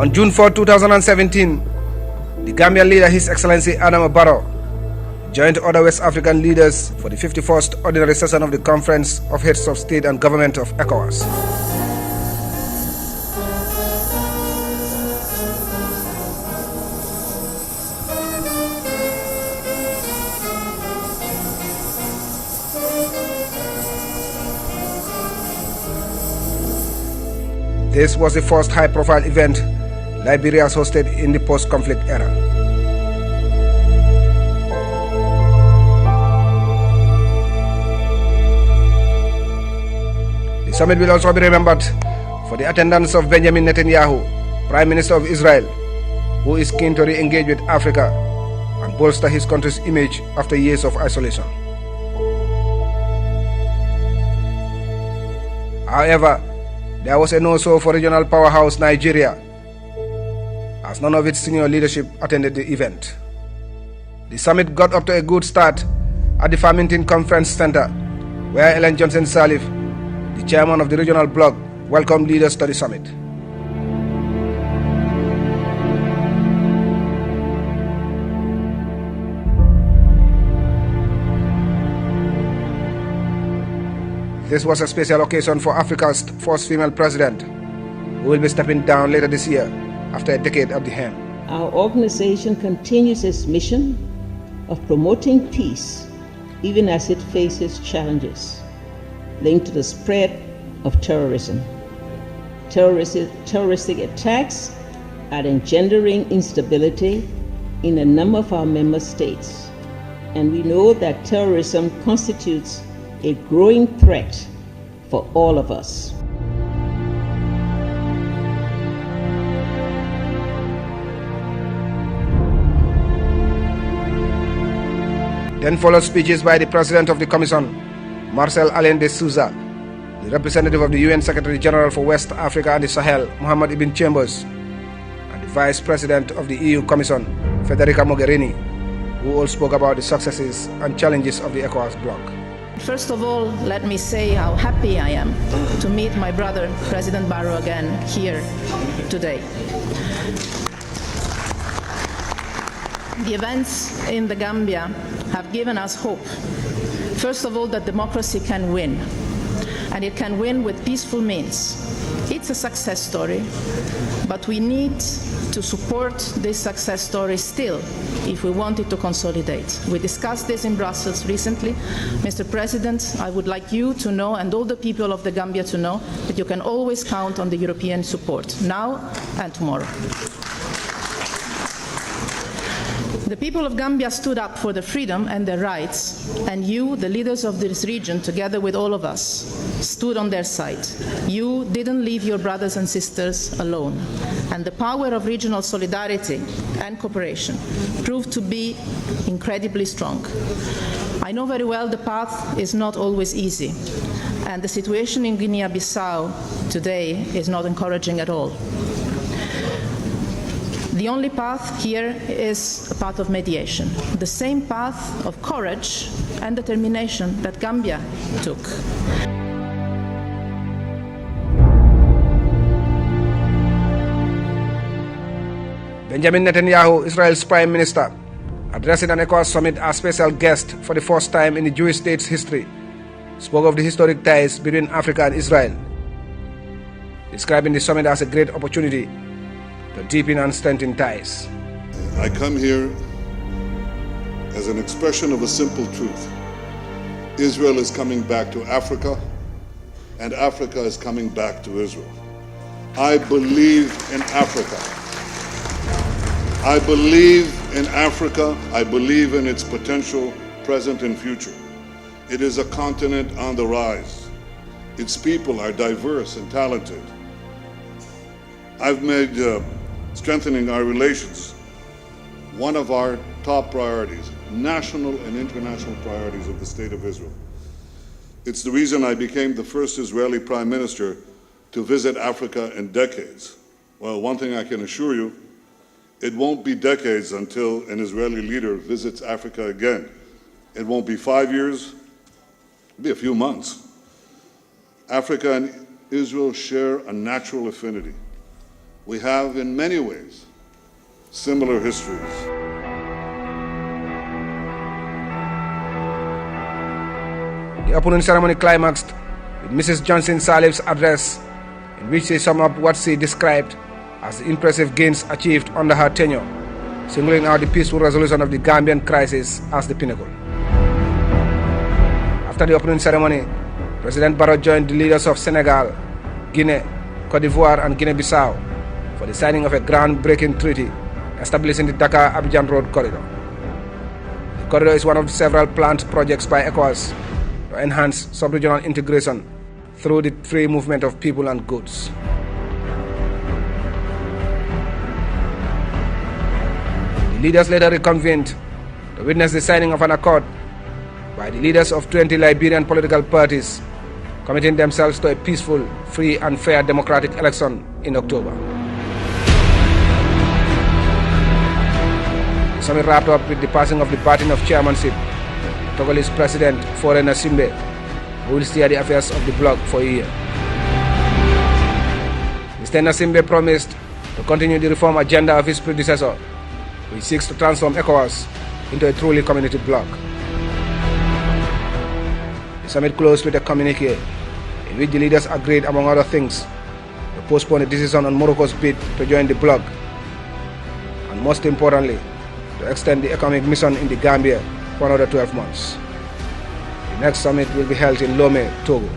On June 4, 2017, the Gambian leader, His Excellency Adama Barrow, joined other West African leaders for the 51st Ordinary Session of the Conference of Heads of State and Government of ECOWAS. This was the first high-profile event Liberia has hosted in the post-conflict era. The summit will also be remembered for the attendance of Benjamin Netanyahu, Prime Minister of Israel, who is keen to re-engage with Africa and bolster his country's image after years of isolation. However, there was a no-show for regional powerhouse Nigeria, as none of its senior leadership attended the event. The summit got up to a good start at the Farmington Conference Center, where Ellen Johnson Sirleaf, the chairman of the regional bloc, welcomed leaders to the summit. This was a special occasion for Africa's first female president, who will be stepping down later this year after a decade at the helm. Our organization continues its mission of promoting peace, even as it faces challenges linked to the spread of terrorism. Terroristic attacks are engendering instability in a number of our member states, and we know that terrorism constitutes a growing threat for all of us. Then followed speeches by the President of the Commission, Marcel Alain de Souza, the representative of the UN Secretary General for West Africa and the Sahel, Mohamed Ibn Chambers, and the Vice President of the EU Commission, Federica Mogherini, who all spoke about the successes and challenges of the ECOWAS bloc. First of all, let me say how happy I am to meet my brother, President Barrow, again here today. The events in the Gambia have given us hope. First of all, that democracy can win, and it can win with peaceful means. It's a success story, but we need to support this success story still if we want it to consolidate. We discussed this in Brussels recently. Mr. President, I would like you to know, and all the people of the Gambia to know, that you can always count on the European support, now and tomorrow. The people of Gambia stood up for their freedom and their rights, and you, the leaders of this region, together with all of us, stood on their side. You didn't leave your brothers and sisters alone, and the power of regional solidarity and cooperation proved to be incredibly strong. I know very well the path is not always easy, and the situation in Guinea-Bissau today is not encouraging at all. The only path here is a path of mediation, the same path of courage and determination that Gambia took. Benjamin Netanyahu, Israel's Prime Minister, addressing an ECOWAS summit as special guest for the first time in the Jewish state's history, spoke of the historic ties between Africa and Israel, describing the summit as a great opportunity to deepen and strengthen ties. I come here as an expression of a simple truth. Israel is coming back to Africa, and Africa is coming back to Israel. I believe in Africa. I believe in Africa. I believe in its potential, present and future. It is a continent on the rise. Its people are diverse and talented. I've made strengthening our relations one of our top priorities, national and international priorities of the State of Israel. It's the reason I became the first Israeli Prime Minister to visit Africa in decades. Well, one thing I can assure you, it won't be decades until an Israeli leader visits Africa again. It won't be 5 years, it'll be a few months. Africa and Israel share a natural affinity. We have, in many ways, similar histories. The opening ceremony climaxed with Mrs. Johnson Sirleaf's address, in which she summed up what she described as the impressive gains achieved under her tenure, singling out the peaceful resolution of the Gambian crisis as the pinnacle. After the opening ceremony, President Barrow joined the leaders of Senegal, Guinea, Cote d'Ivoire and Guinea-Bissau for the signing of a groundbreaking treaty establishing the Dakar-Abidjan Road Corridor. The corridor is one of several planned projects by ECOWAS to enhance sub-regional integration through the free movement of people and goods. The leaders later reconvened to witness the signing of an accord by the leaders of 20 Liberian political parties, committing themselves to a peaceful, free and fair democratic election in October. The summit wrapped up with the passing of the baton of chairmanship to Togolese President Faure Gnassingbe, who will steer the affairs of the bloc for a year. Mr. Gnassingbe promised to continue the reform agenda of his predecessor, which seeks to transform ECOWAS into a truly community bloc. The summit closed with a communique in which the leaders agreed, among other things, to postpone a decision on Morocco's bid to join the bloc, and most importantly, to extend the economic mission in the Gambia for another 12 months. The next summit will be held in Lomé, Togo.